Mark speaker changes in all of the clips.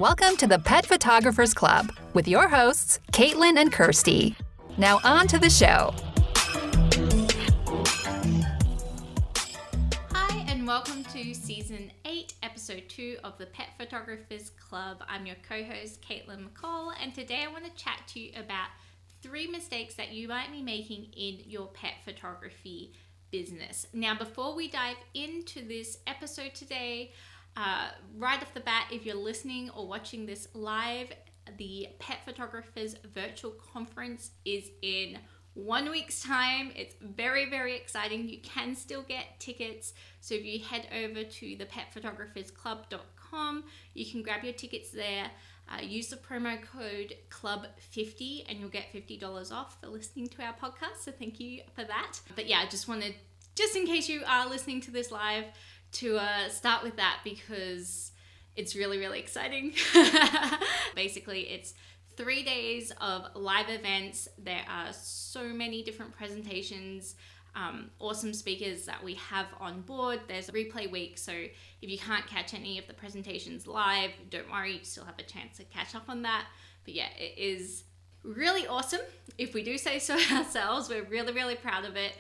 Speaker 1: Welcome to the Pet Photographers Club with your hosts, Caitlin and Kirsty. Now on to the show.
Speaker 2: Hi, and welcome to Season 8, Episode 2 of the Pet Photographers Club. I'm your co-host, Caitlin McCall, and today I want to chat to you about 3 mistakes that you might be making in your pet photography business. Now, before we dive into this episode today, right off the bat, if you're listening or watching this live, the Pet Photographers Virtual Conference is in 1 week's time. It's very, very exciting. You can still get tickets. So if you head over to thepetphotographersclub.com, you can grab your tickets there. Use the promo code CLUB50 and you'll get $50 off for listening to our podcast. So thank you for that. But yeah, I just wanted, just in case you are listening to this live, to start with that because it's really, really exciting. Basically, it's 3 days of live events. There are so many different presentations, awesome speakers that we have on board. There's a replay week, so if you can't catch any of the presentations live, don't worry, you still have a chance to catch up on that. But yeah, it is really awesome. If we do say so ourselves, we're really, really proud of it.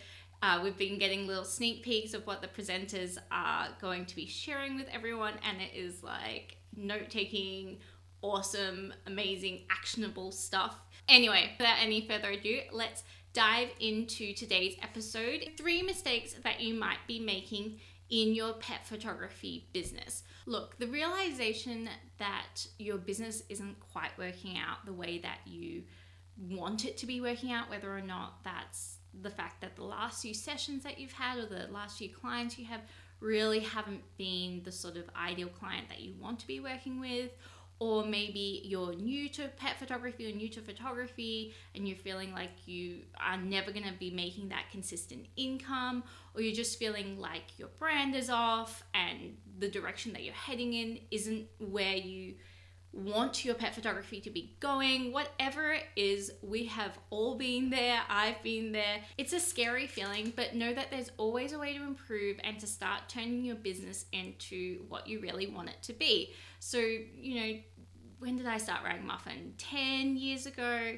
Speaker 2: We've been getting little sneak peeks of what the presenters are going to be sharing with everyone, and it is like note-taking, awesome, amazing, actionable stuff. Anyway, without any further ado, let's dive into today's episode. 3 mistakes that you might be making in your pet photography business. Look, the realization that your business isn't quite working out the way that you want it to be working out, whether or not that's the fact that the last few sessions that you've had or the last few clients you have really haven't been the sort of ideal client that you want to be working with, or maybe you're new to pet photography or new to photography and you're feeling like you are never going to be making that consistent income, or you're just feeling like your brand is off and the direction that you're heading in isn't where you want your pet photography to be going. Whatever it is, we have all been there. I've been there. It's a scary feeling, but know that there's always a way to improve and to start turning your business into what you really want it to be. So, when did I start Rag Muffin? 10 years ago.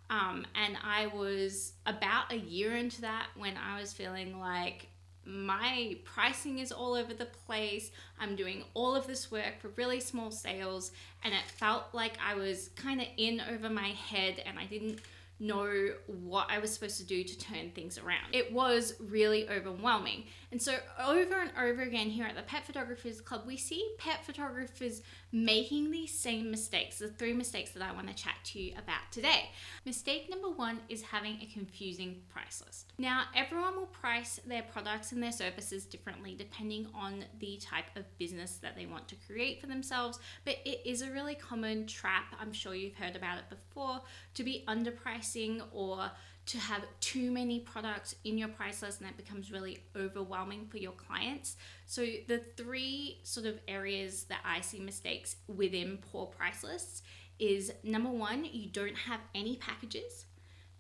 Speaker 2: And I was about a year into that when I was feeling like my pricing is all over the place. I'm doing all of this work for really small sales, and it felt like I was kind of in over my head and I didn't know what I was supposed to do to turn things around. It was really overwhelming. And so over and over again here at the Pet Photographers Club, we see pet photographers making these same mistakes, the 3 mistakes that I want to chat to you about today. Mistake number 1 is having a confusing price list. Now, everyone will price their products and their services differently depending on the type of business that they want to create for themselves, but it is a really common trap, I'm sure you've heard about it before, to be underpricing or to have too many products in your price list, and that becomes really overwhelming for your clients. So the 3 sort of areas that I see mistakes within poor price lists is, number 1, you don't have any packages.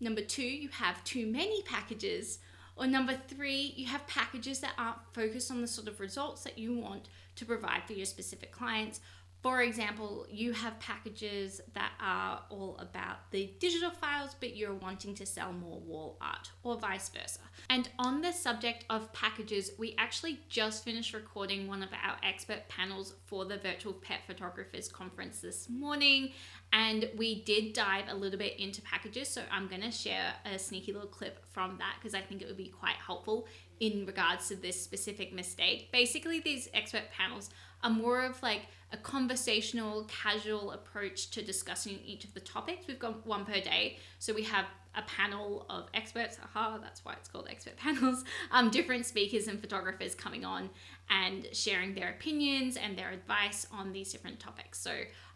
Speaker 2: Number 2, you have too many packages. Or number 3, you have packages that aren't focused on the sort of results that you want to provide for your specific clients. For example, you have packages that are all about the digital files, but you're wanting to sell more wall art, or vice versa. And on the subject of packages, we actually just finished recording one of our expert panels for the Virtual Pet Photographers Conference this morning, and we did dive a little bit into packages, so I'm going to share a sneaky little clip from that because I think it would be quite helpful in regards to this specific mistake. Basically, these expert panels are more of like a conversational, casual approach to discussing each of the topics. We've got one per day. So we have a panel of experts, that's why it's called expert panels, different speakers and photographers coming on and sharing their opinions and their advice on these different topics. So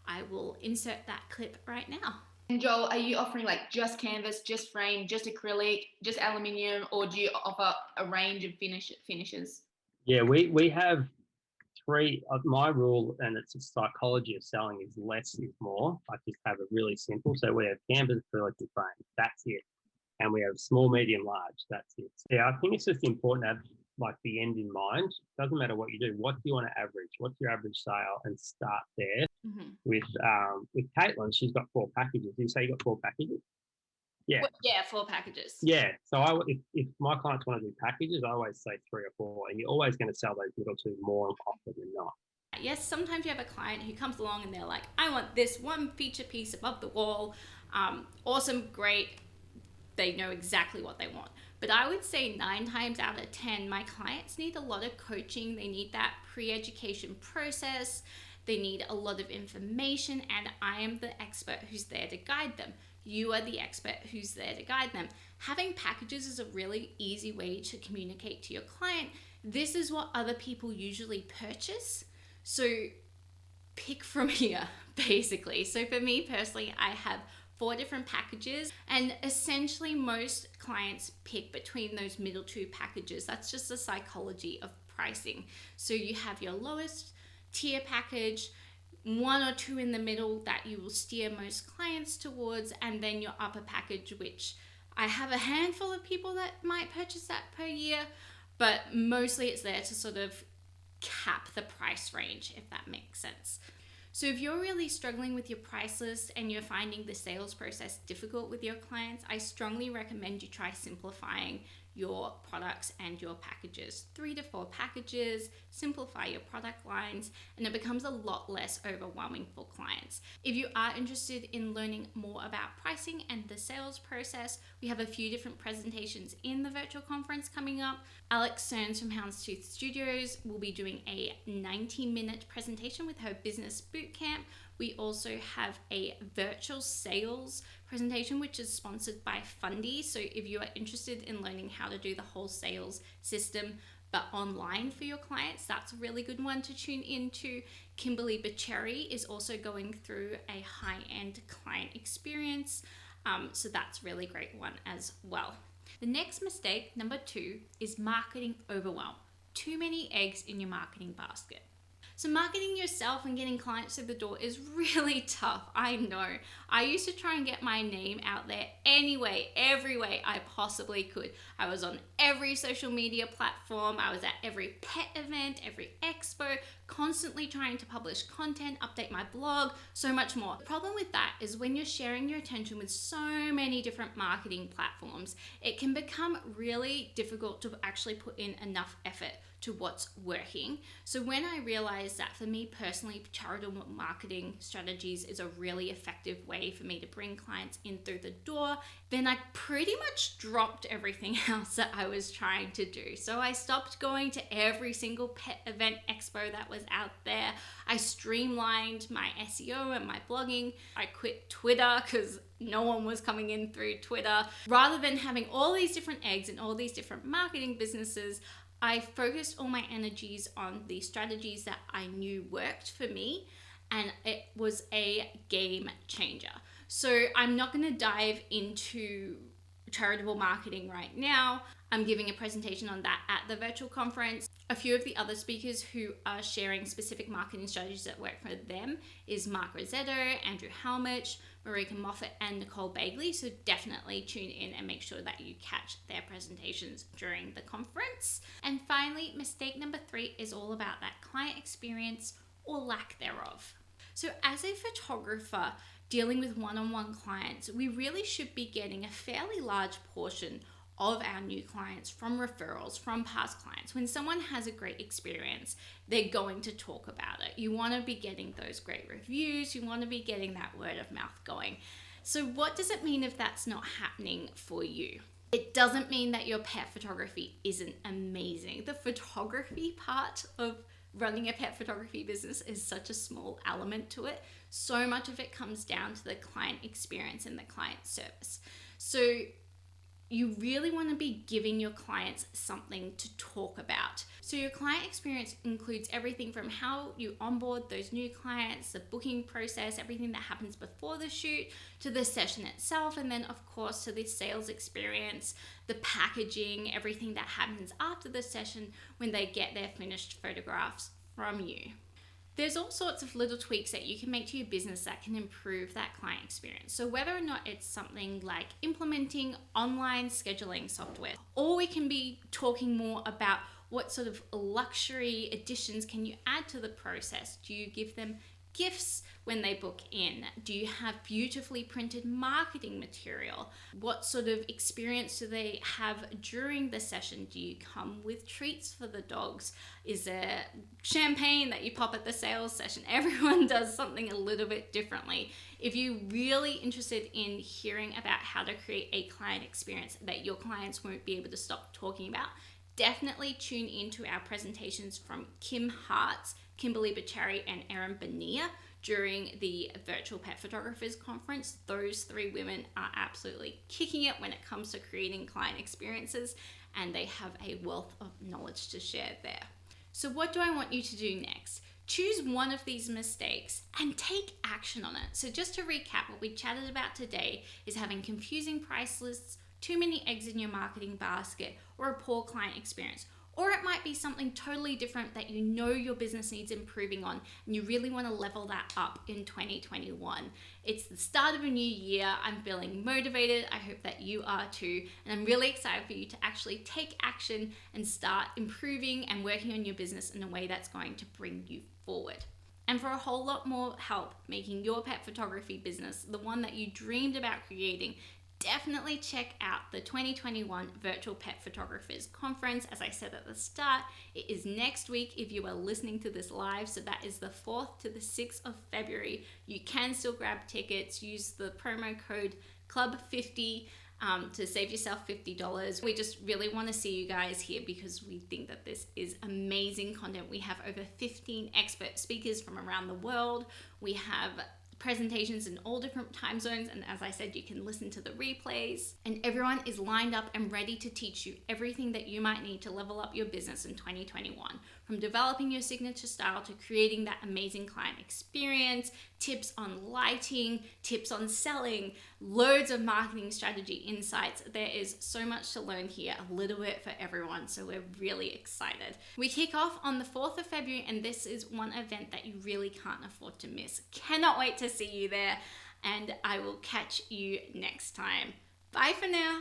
Speaker 2: I will insert that clip right now.
Speaker 3: And Joel, are you offering like just canvas, just frame, just acrylic, just aluminium, or do you offer a range of finishes?
Speaker 4: Yeah, we have 3. My rule, and it's a psychology of selling, is less is more. I just have it really simple. So we have canvas, acrylic, and frame. That's it. And we have small, medium, large. That's it. Yeah, I think it's just important to have like the end in mind. Doesn't matter what you do. What do you want to average? What's your average sale? And start there. With Caitlin, she's got 4 packages. Did you say you got 4 packages? Yeah.
Speaker 2: Yeah, 4 packages.
Speaker 4: Yeah. So if my clients want to do packages, I always say 3 or 4, and you're always going to sell those middle 2 more often than not.
Speaker 2: Yes, sometimes you have a client who comes along and they're like, I want this one feature piece above the wall. Awesome, great. They know exactly what they want. But I would say 9 times out of 10, my clients need a lot of coaching. They need that pre-education process. They need a lot of information, and I am the expert who's there to guide them. You are the expert who's there to guide them. Having packages is a really easy way to communicate to your client. This is what other people usually purchase. So pick from here, basically. So for me personally, I have 4 different packages, and essentially most clients pick between those middle 2 packages. That's just the psychology of pricing. So you have your lowest tier package, 1 or 2 in the middle that you will steer most clients towards, and then your upper package, which I have a handful of people that might purchase that per year, but mostly it's there to sort of cap the price range, if that makes sense. So if you're really struggling with your price list and you're finding the sales process difficult with your clients, I strongly recommend you try simplifying your products and your packages. 3 to 4 packages, simplify your product lines, and it becomes a lot less overwhelming for clients. If you are interested in learning more about pricing and the sales process, we have a few different presentations in the virtual conference coming up. Alex Cerns from Houndstooth Studios will be doing a 90-minute presentation with her business bootcamp. We also have a virtual sales presentation, which is sponsored by Fundy. So if you are interested in learning how to do the whole sales system, but online for your clients, that's a really good one to tune into. Kimberly Bacheri is also going through a high-end client experience. So that's a really great one as well. The next mistake, number 2, is marketing overwhelm. Too many eggs in your marketing basket. So marketing yourself and getting clients through the door is really tough. I know. I used to try and get my name out there every way I possibly could. I was on every social media platform. I was at every pet event, every expo, constantly trying to publish content, update my blog, so much more. The problem with that is when you're sharing your attention with so many different marketing platforms, it can become really difficult to actually put in enough effort to what's working. So when I realized that for me personally, charitable marketing strategies is a really effective way for me to bring clients in through the door, then I pretty much dropped everything else that I was trying to do. So I stopped going to every single pet event expo that was out there. I streamlined my SEO and my blogging. I quit Twitter because no one was coming in through Twitter. Rather than having all these different eggs in all these different marketing businesses, I focused all my energies on the strategies that I knew worked for me, and it was a game changer. So I'm not going to dive into charitable marketing right now. I'm giving a presentation on that at the virtual conference. A few of the other speakers who are sharing specific marketing strategies that work for them is Mark Rosetto, Andrew Halmich, Marika Moffat, and Nicole Bagley. So definitely tune in and make sure that you catch their presentations during the conference. And finally, mistake number 3 is all about that client experience or lack thereof. So as a photographer dealing with one-on-one clients, we really should be getting a fairly large portion of our new clients from referrals from past clients. When someone has a great experience, they're going to talk about it. You want to be getting those great reviews. You want to be getting that word of mouth going. So what does it mean if that's not happening for you? It doesn't mean that your pet photography isn't amazing. The photography part of running a pet photography business is such a small element to it. So much of it comes down to the client experience and the client service. So you really want to be giving your clients something to talk about. So your client experience includes everything from how you onboard those new clients, the booking process, everything that happens before the shoot, to the session itself, and then of course to the sales experience, the packaging, everything that happens after the session when they get their finished photographs from you. There's all sorts of little tweaks that you can make to your business that can improve that client experience. So whether or not it's something like implementing online scheduling software, or we can be talking more about what sort of luxury additions can you add to the process? Do you give them gifts when they book in? Do you have beautifully printed marketing material? What sort of experience do they have during the session? Do you come with treats for the dogs? Is there champagne that you pop at the sales session? Everyone does something a little bit differently. If you're really interested in hearing about how to create a client experience that your clients won't be able to stop talking about, definitely tune into our presentations from Kim Hartz, Kimberly Bachari, and Erin Bonilla during the Virtual Pet Photographers Conference. Those three women are absolutely kicking it when it comes to creating client experiences, and they have a wealth of knowledge to share there. So what do I want you to do next? Choose one of these mistakes and take action on it. So just to recap, what we chatted about today is having confusing price lists, too many eggs in your marketing basket, or a poor client experience. Or it might be something totally different that you know your business needs improving on and you really want to level that up in 2021. It's the start of a new year. I'm feeling motivated. I hope that you are too. And I'm really excited for you to actually take action and start improving and working on your business in a way that's going to bring you forward. And for a whole lot more help making your pet photography business the one that you dreamed about creating, definitely check out the 2021 Virtual Pet Photographers Conference. As I said at the start, it is next week if you are listening to this live, so that is the 4th to the 6th of February. You can still grab tickets, use the promo code CLUB50 to save yourself $50. We just really want to see you guys here because we think that this is amazing content. We have over 15 expert speakers from around the world. We have presentations in all different time zones, and as I said, you can listen to the replays, and everyone is lined up and ready to teach you everything that you might need to level up your business in 2021, from developing your signature style to creating that amazing client experience, tips on lighting, tips on selling, loads of marketing strategy insights. There is so much to learn here, a little bit for everyone, so we're really excited. We kick off on the 4th of February, and this is one event that you really can't afford to miss. Cannot wait to see you there, and I will catch you next time. Bye for now.